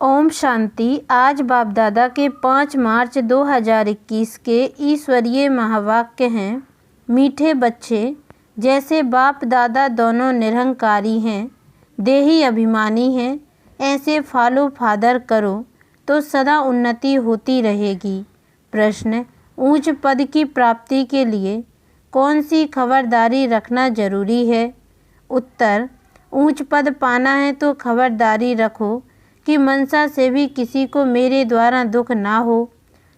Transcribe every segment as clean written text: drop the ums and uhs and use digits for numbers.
ओम शांति। आज बाप दादा के 5 मार्च 2021 के ईश्वरीय महावाक्य हैं। मीठे बच्चे, जैसे बाप दादा दोनों निरहंकारी हैं, देही अभिमानी हैं, ऐसे फॉलो फादर करो तो सदा उन्नति होती रहेगी। प्रश्न: ऊंच पद की प्राप्ति के लिए कौन सी खबरदारी रखना जरूरी है? उत्तर: ऊंच पद पाना है तो खबरदारी रखो कि मनसा से भी किसी को मेरे द्वारा दुख ना हो।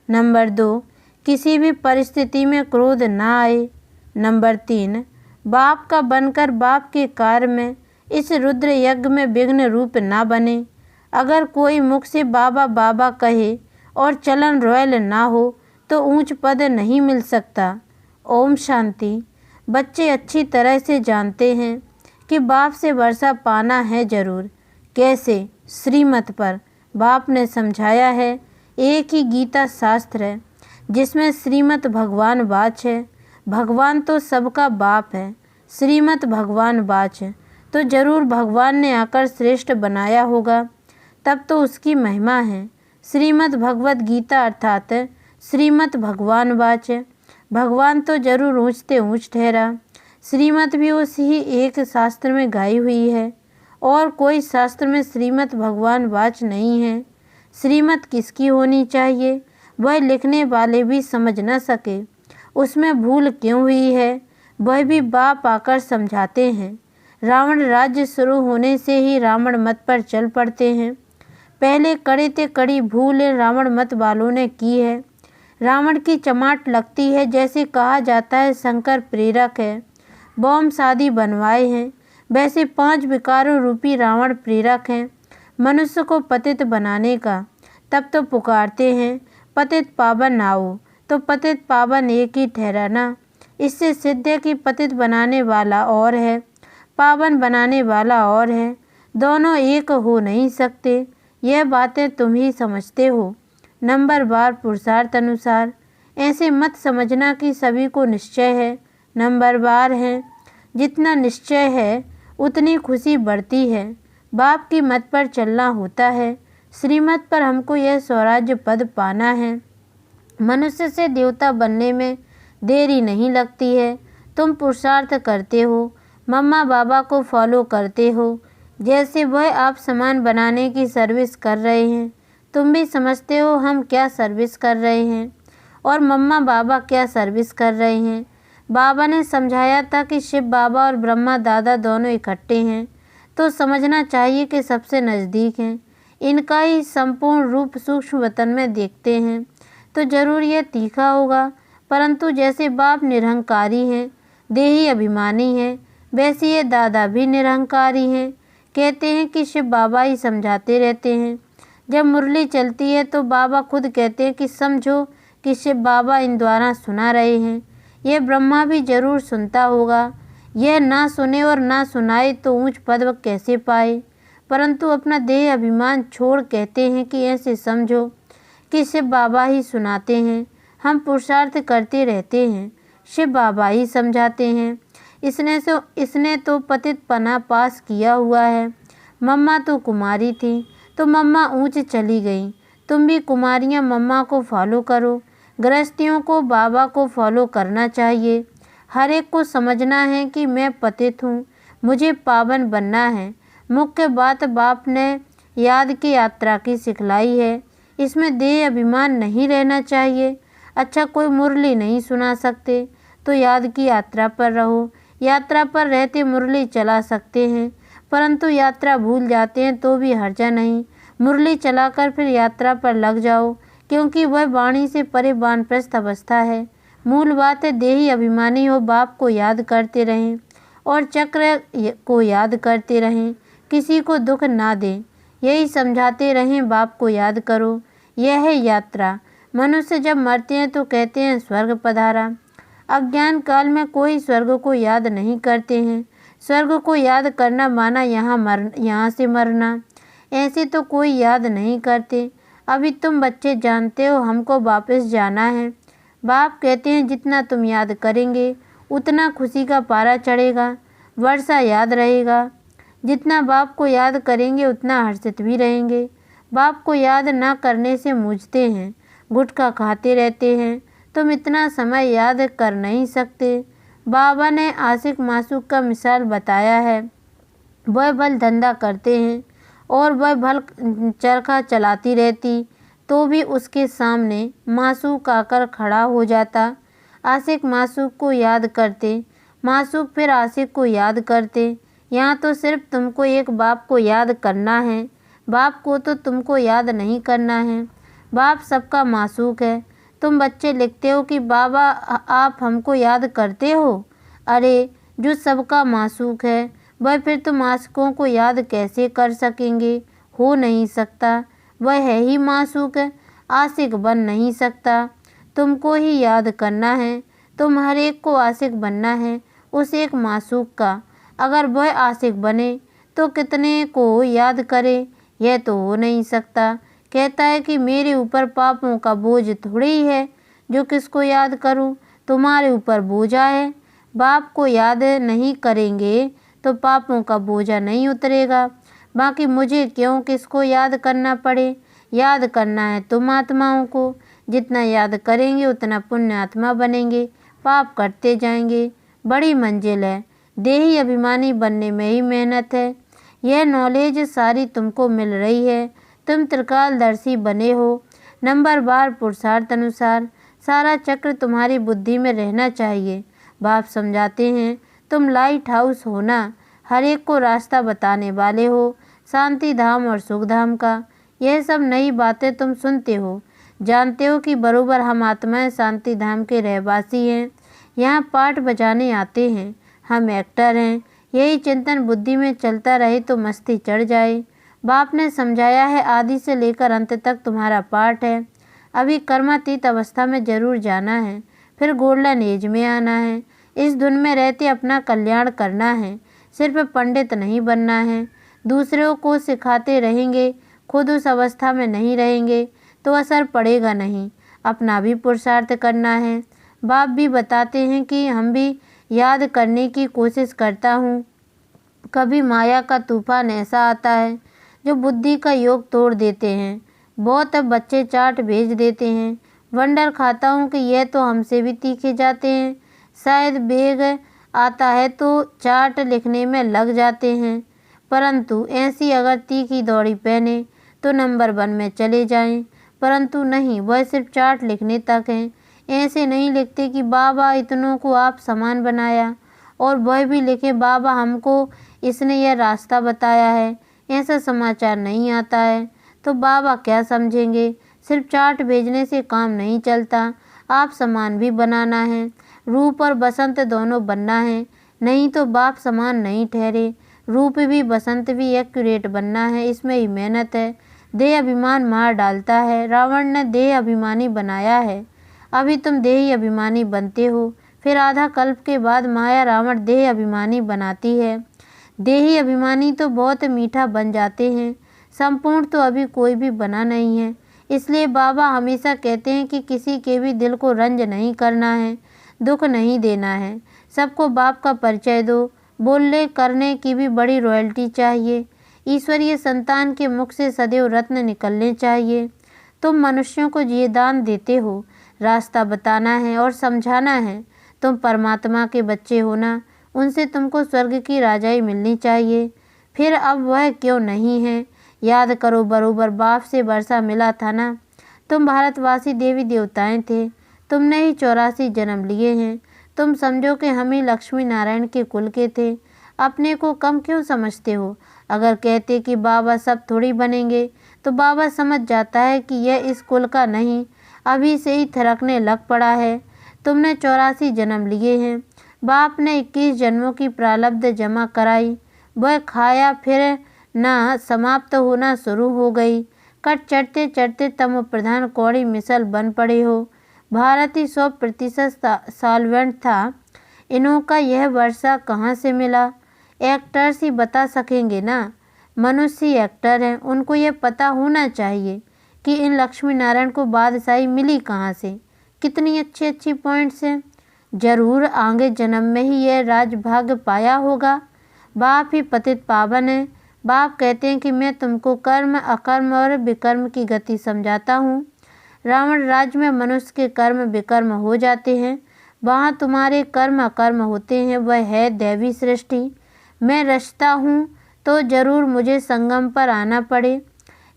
नंबर 2, किसी भी परिस्थिति में क्रोध ना आए। नंबर 3, बाप का बनकर बाप के कार्य में इस रुद्र यज्ञ में विघ्न रूप ना बने। अगर कोई मुख से बाबा बाबा कहे और चलन रॉयल ना हो तो ऊंच पद नहीं मिल सकता। ओम शांति। बच्चे अच्छी तरह से जानते हैं कि बाप से वर्षा पाना है जरूर। कैसे? श्रीमत पर। बाप ने समझाया है। एक ही गीता शास्त्र है जिसमें श्रीमत भगवान वाच है। भगवान तो सबका बाप है, श्रीमत भगवान वाच है तो जरूर भगवान ने आकर श्रेष्ठ बनाया होगा, तब तो उसकी महिमा है। श्रीमत भगवत गीता अर्थात श्रीमत भगवान वाच है। भगवान तो जरूर ऊंचते ऊंच ठहरा। श्रीमत भी उस ही एक शास्त्र में गाई हुई है और कोई शास्त्र में श्रीमत भगवान वाच नहीं है। श्रीमत किसकी होनी चाहिए वह लिखने वाले भी समझ न सके। उसमें भूल क्यों हुई है वह भी बाप आकर समझाते हैं। रावण राज्य शुरू होने से ही रावण मत पर चल पड़ते हैं। पहले कड़ी ते कड़ी भूल रावण मत वालों ने की है। रावण की चमाट लगती है, जैसे कहा जाता है शंकर प्रेरक है, बॉम्ब शादी बनवाए हैं, वैसे 5 विकारों रूपी रावण प्रेरक हैं मनुष्य को पतित बनाने का। तब तो पुकारते हैं पतित पावन आओ, तो पतित पावन एक ही ठहराना। इससे सिद्ध है कि पतित बनाने वाला और है, पावन बनाने वाला और है, दोनों एक हो नहीं सकते। यह बातें तुम ही समझते हो नंबर बार पुरुषार्थ अनुसार। ऐसे मत समझना कि सभी को निश्चय है, नंबर बार है। जितना निश्चय है उतनी खुशी बढ़ती है। बाप की मत पर चलना होता है। श्रीमत पर हमको यह स्वराज्य पद पाना है। मनुष्य से देवता बनने में देरी नहीं लगती है। तुम पुरुषार्थ करते हो, मम्मा बाबा को फॉलो करते हो, जैसे वह आप सामान बनाने की सर्विस कर रहे हैं। तुम भी समझते हो हम क्या सर्विस कर रहे हैं और मम्मा बाबा क्या सर्विस कर रहे हैं। बाबा ने समझाया था कि शिव बाबा और ब्रह्मा दादा दोनों इकट्ठे हैं, तो समझना चाहिए कि सबसे नज़दीक हैं। इनका ही संपूर्ण रूप सूक्ष्म वतन में देखते हैं तो जरूर यह तीखा होगा, परंतु जैसे बाप निरहंकारी हैं, देही अभिमानी हैं, वैसे ये दादा भी निरहंकारी हैं। कहते हैं कि शिव बाबा ही समझाते रहते हैं। जब मुरली चलती है तो बाबा खुद कहते हैं कि समझो कि शिव बाबा इन द्वारा सुना रहे हैं। यह ब्रह्मा भी जरूर सुनता होगा। यह ना सुने और ना सुनाए तो ऊंच पद कैसे पाए, परंतु अपना देह अभिमान छोड़ कहते हैं कि ऐसे समझो कि शिव बाबा ही सुनाते हैं। हम पुरुषार्थ करते रहते हैं, शिव बाबा ही समझाते हैं। इसने तो पतित पना पास किया हुआ है। मम्मा तो कुमारी थी तो मम्मा ऊंच चली गई। तुम भी कुमारियाँ मम्मा को फॉलो करो। गृहस्थियों को बाबा को फॉलो करना चाहिए। हर एक को समझना है कि मैं पतित हूँ, मुझे पावन बनना है। मुख्य बात बाप ने याद की यात्रा की सिखलाई है। इसमें देह अभिमान नहीं रहना चाहिए। अच्छा, कोई मुरली नहीं सुना सकते तो याद की यात्रा पर रहो। यात्रा पर रहते मुरली चला सकते हैं, परंतु यात्रा भूल जाते हैं तो भी हर्जा नहीं। मुरली चलाकर फिर यात्रा पर लग जाओ, क्योंकि वह वाणी से परे वानप्रस्थ अवस्था है। मूल बात है देही अभिमानी हो, बाप को याद करते रहें और चक्र को याद करते रहें, किसी को दुख ना दें, यही समझाते रहें। बाप को याद करो, यह है यात्रा। मनुष्य जब मरते हैं तो कहते हैं स्वर्ग पधारा। अज्ञान काल में कोई स्वर्ग को याद नहीं करते हैं। स्वर्ग को याद करना माना यहाँ से मरना, ऐसे तो कोई याद नहीं करते। अभी तुम बच्चे जानते हो हमको वापस जाना है। बाप कहते हैं जितना तुम याद करेंगे उतना खुशी का पारा चढ़ेगा, वर्षा याद रहेगा। जितना बाप को याद करेंगे उतना हर्षित भी रहेंगे। बाप को याद न करने से मूझते हैं, गुटखा खाते रहते हैं। तुम इतना समय याद कर नहीं सकते। बाबा ने आशिक मासूक का मिसाल बताया है। वह भल धंधा करते हैं और वह भल चरखा चलाती रहती, तो भी उसके सामने मासूक आकर खड़ा हो जाता। आशिक मासूक को याद करते, मासूक फिर आशिक को याद करते। यहाँ तो सिर्फ तुमको एक बाप को याद करना है, बाप को तो तुमको याद नहीं करना है। बाप सबका मासूक है। तुम बच्चे लिखते हो कि बाबा आप हमको याद करते हो। अरे जो सबका मासूक है वह फिर तुम आशिकों को याद कैसे कर सकेंगे? हो नहीं सकता। वह है ही मासूक है, आशिक बन नहीं सकता। तुमको ही याद करना है। तुम हर एक को आशिक बनना है उस एक मासूक का। अगर वह आशिक बने तो कितने को याद करे? यह तो हो नहीं सकता। कहता है कि मेरे ऊपर पापों का बोझ थोड़ी ही है, जो किसको याद करूं? तुम्हारे ऊपर बोझा है। बाप को याद नहीं करेंगे तो पापों का बोझा नहीं उतरेगा। बाकी मुझे क्यों किसको याद करना पड़े? याद करना है तुम आत्माओं को। जितना याद करेंगे उतना पुण्य आत्मा बनेंगे, पाप करते जाएंगे। बड़ी मंजिल है, देही अभिमानी बनने में ही मेहनत है। यह नॉलेज सारी तुमको मिल रही है। तुम त्रिकालदर्शी बने हो। नंबर बार पुरुषार्थ अनुसार सारा चक्र तुम्हारी बुद्धि में रहना चाहिए। बाप समझाते हैं तुम लाइट हाउस हो ना, हर एक को रास्ता बताने वाले हो, शांति धाम और सुख धाम का। यह सब नई बातें तुम सुनते हो, जानते हो कि बरोबर हम आत्माएं शांति धाम के रहवासी हैं। यहाँ पाठ बजाने आते हैं, हम एक्टर हैं। यही चिंतन बुद्धि में चलता रहे तो मस्ती चढ़ जाए। बाप ने समझाया है आदि से लेकर अंत तक तुम्हारा पाठ है। अभी कर्मातीत अवस्था में जरूर जाना है, फिर गोल्डन एज में आना है। इस धुन में रहते अपना कल्याण करना है, सिर्फ पंडित नहीं बनना है। दूसरों को सिखाते रहेंगे, खुद उस अवस्था में नहीं रहेंगे तो असर पड़ेगा नहीं। अपना भी पुरुषार्थ करना है। बाप भी बताते हैं कि हम भी याद करने की कोशिश करता हूँ। कभी माया का तूफान ऐसा आता है जो बुद्धि का योग तोड़ देते हैं। बहुत बच्चे चाट भेज देते हैं। वंडर खाता हूँ कि यह तो हमसे भी तीखे जाते हैं। शायद बेग आता है तो चाट लिखने में लग जाते हैं, परंतु ऐसी अगर तीखी दौड़ी पहने तो नंबर 1 में चले जाएं। परंतु नहीं, वह सिर्फ चाट लिखने तक है। ऐसे नहीं लिखते कि बाबा इतनों को आप समान बनाया, और वह भी लिखे बाबा हमको इसने यह रास्ता बताया है। ऐसा समाचार नहीं आता है तो बाबा क्या समझेंगे? सिर्फ चाट भेजने से काम नहीं चलता, आप समान भी बनाना है। रूप और बसंत दोनों बनना है, नहीं तो बाप समान नहीं ठहरे। रूप भी बसंत भी एक्यूरेट बनना है, इसमें ही मेहनत है। देह अभिमान मार डालता है। रावण ने देह अभिमानी बनाया है, अभी तुम देही अभिमानी बनते हो। फिर आधा कल्प के बाद माया रावण देह अभिमानी बनाती है। देही अभिमानी तो बहुत मीठा बन जाते हैं, संपूर्ण तो अभी कोई भी बना नहीं है। इसलिए बाबा हमेशा कहते हैं कि किसी के भी दिल को रंज नहीं करना है, दुख नहीं देना है। सबको बाप का परिचय दो। बोलने करने की भी बड़ी रॉयल्टी चाहिए। ईश्वरीय संतान के मुख से सदैव रत्न निकलने चाहिए। तुम मनुष्यों को ये दान देते हो, रास्ता बताना है और समझाना है। तुम परमात्मा के बच्चे हो ना, उनसे तुमको स्वर्ग की राजाई मिलनी चाहिए। फिर अब वह क्यों नहीं है? याद करो, बरोबर बाप से वर्षा मिला था ना। तुम भारतवासी देवी देवताएं थे, तुमने ही 84 जन्म लिए हैं। तुम समझो कि हम ही लक्ष्मी नारायण के कुल के थे। अपने को कम क्यों समझते हो? अगर कहते कि बाबा सब थोड़ी बनेंगे तो बाबा समझ जाता है कि यह इस कुल का नहीं, अभी से ही थरकने लग पड़ा है। तुमने 84 जन्म लिए हैं। बाप ने 21 जन्मों की प्रारब्ध जमा कराई, वह खाया, फिर ना समाप्त होना शुरू हो गई। कट चढ़ते चढ़ते तम प्रधान कौड़ी मिसल बन पड़े हो। भारत ही 100% सॉल्वेंट था। इन्हों का यह वर्षा कहाँ से मिला? एक्टर्स ही बता सकेंगे ना। मनुष्य एक्टर हैं, उनको यह पता होना चाहिए कि इन लक्ष्मी नारायण को बादशाही मिली कहाँ से। कितनी अच्छी अच्छी पॉइंट्स हैं। जरूर आगे जन्म में ही यह राजभाग्य पाया होगा। बाप ही पतित पावन है, बाप कहते हैं कि मैं तुमको कर्म, अकर्म और विकर्म की गति समझाता हूँ। रावण राज्य में मनुष्य के कर्म विकर्म हो जाते हैं, वहाँ तुम्हारे कर्म अकर्म होते हैं। वह है दैवी सृष्टि। मैं रचता हूँ तो जरूर मुझे संगम पर आना पड़े।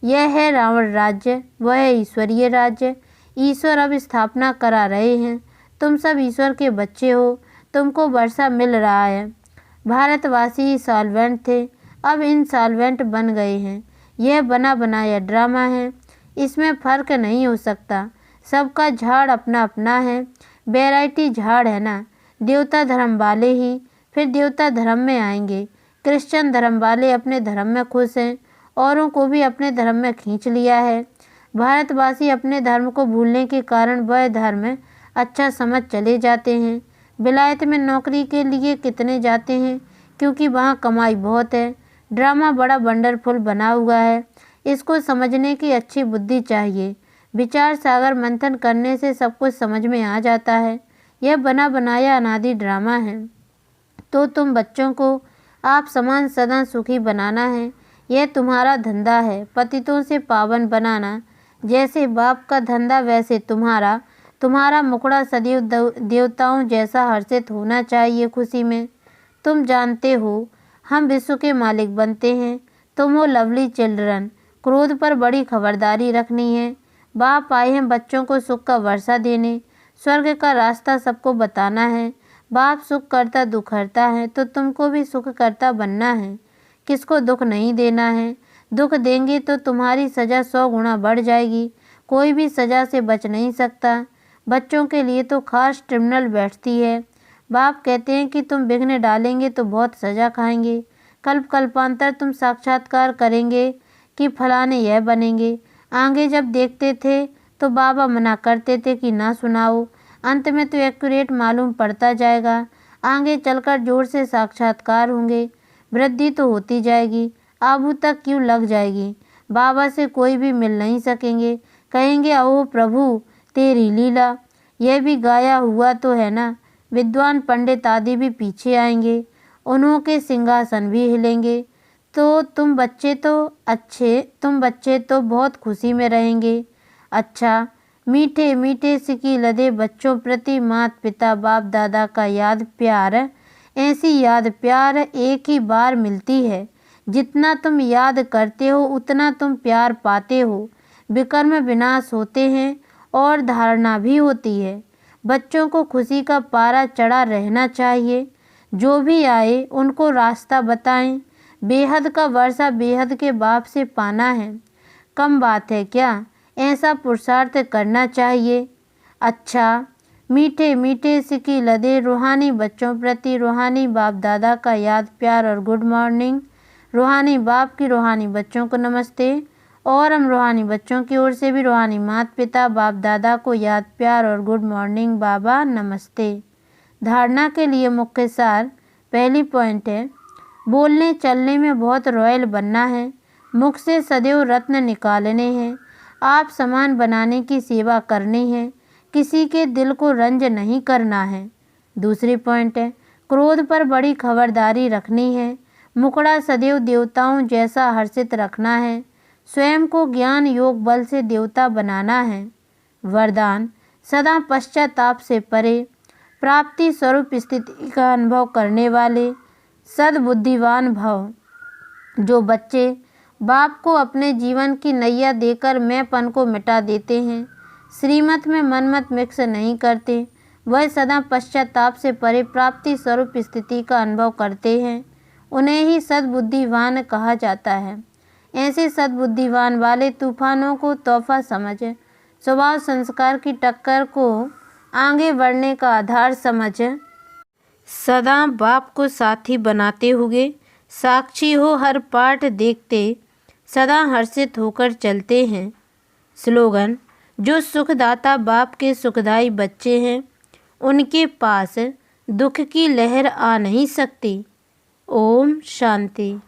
यह है रावण राज्य, वह है ईश्वरीय राज्य। ईश्वर अब स्थापना करा रहे हैं। तुम सब ईश्वर के बच्चे हो, तुमको वर्षा मिल रहा है। भारतवासी सॉल्वेंट थे, अब इंसॉल्वेंट बन गए हैं। यह बना बनाया ड्रामा है, इसमें फ़र्क नहीं हो सकता। सबका झाड़ अपना अपना है, वैरायटी झाड़ है ना। देवता धर्म वाले ही फिर देवता धर्म में आएंगे। क्रिश्चियन धर्म वाले अपने धर्म में खुश हैं, औरों को भी अपने धर्म में खींच लिया है। भारतवासी अपने धर्म को भूलने के कारण वह धर्म अच्छा समझ चले जाते हैं। विलायत में नौकरी के लिए कितने जाते हैं, क्योंकि वहाँ कमाई बहुत है। ड्रामा बड़ा वंडरफुल बना हुआ है, इसको समझने की अच्छी बुद्धि चाहिए। विचार सागर मंथन करने से सब कुछ समझ में आ जाता है। यह बना बनाया अनादि ड्रामा है। तो तुम बच्चों को आप समान सदा सुखी बनाना है, यह तुम्हारा धंधा है। पतितों से पावन बनाना जैसे बाप का धंधा, वैसे तुम्हारा मुखड़ा सदैव देवताओं जैसा हर्षित होना चाहिए खुशी में। तुम जानते हो हम विश्व के मालिक बनते हैं, तुम हो लवली चिल्ड्रन। क्रोध पर बड़ी खबरदारी रखनी है। बाप आए हैं बच्चों को सुख का वर्षा देने, स्वर्ग का रास्ता सबको बताना है। बाप सुख करता दुख हरता है, तो तुमको भी सुख करता बनना है। किसको दुख नहीं देना है। दुख देंगे तो तुम्हारी सज़ा 100 गुना बढ़ जाएगी। कोई भी सज़ा से बच नहीं सकता। बच्चों के लिए तो खास ट्रिब्यूनल बैठती है। बाप कहते हैं कि तुम विघ्न डालेंगे तो बहुत सज़ा खाएंगे। कल्प कल्पांतर तुम साक्षात्कार करेंगे कि फलाने यह बनेंगे। आगे जब देखते थे तो बाबा मना करते थे कि ना सुनाओ। अंत में तो एक्यूरेट मालूम पड़ता जाएगा। आगे चलकर जोर से साक्षात्कार होंगे, वृद्धि तो होती जाएगी, आबू तक क्यों लग जाएगी। बाबा से कोई भी मिल नहीं सकेंगे, कहेंगे अहो प्रभु तेरी लीला। यह भी गाया हुआ तो है ना। विद्वान पंडित आदि भी पीछे आएंगे, उन्हों के सिंहासन भी हिलेंगे। तो तुम बच्चे तो बहुत खुशी में रहेंगे। अच्छा, मीठे मीठे सिकी लदे बच्चों प्रति माता पिता बाप दादा का याद प्यार, ऐसी याद प्यार एक ही बार मिलती है। जितना तुम याद करते हो उतना तुम प्यार पाते हो। विकर्म विनाश होते हैं और धारणा भी होती है। बच्चों को खुशी का पारा चढ़ा रहना चाहिए। जो भी आए उनको रास्ता बताएं। बेहद का वर्षा बेहद के बाप से पाना है, कम बात है क्या। ऐसा पुरुषार्थ करना चाहिए। अच्छा, मीठे मीठे सिकी लदे रूहानी बच्चों प्रति रूहानी बाप दादा का याद प्यार और गुड मॉर्निंग। रूहानी बाप की रूहानी बच्चों को नमस्ते। और हम रूहानी बच्चों की ओर से भी रूहानी माता पिता बाप दादा को याद प्यार और गुड मॉर्निंग बाबा नमस्ते। धारणा के लिए मुख्य सार। पहली पॉइंट है, बोलने चलने में बहुत रॉयल बनना है। मुख से सदैव रत्न निकालने हैं। आप समान बनाने की सेवा करनी है, किसी के दिल को रंज नहीं करना है। दूसरी पॉइंट है, क्रोध पर बड़ी खबरदारी रखनी है। मुखड़ा सदैव देवताओं जैसा हर्षित रखना है। स्वयं को ज्ञान योग बल से देवता बनाना है। वरदान, सदा पश्चाताप से परे, प्राप्ति स्वरूप स्थिति का अनुभव करने वाले, सद्बुद्धिवान भव। जो बच्चे बाप को अपने जीवन की नैया देकर मैंपन को मिटा देते हैं, श्रीमत में मनमत मिक्स नहीं करते, वह सदा पश्चाताप से परे प्राप्ति स्वरूप स्थिति का अनुभव करते हैं, उन्हें ही सद्बुद्धिवान कहा जाता है। ऐसे सद्बुद्धिवान वाले तूफानों को तोहफा समझ, स्वभाव संस्कार की टक्कर को आगे बढ़ने का आधार समझ, सदा बाप को साथी बनाते हुए साक्षी हो हर पाठ देखते सदा हर्षित होकर चलते हैं। स्लोगन, जो सुखदाता बाप के सुखदाई बच्चे हैं उनके पास दुख की लहर आ नहीं सकती। ओम शांति।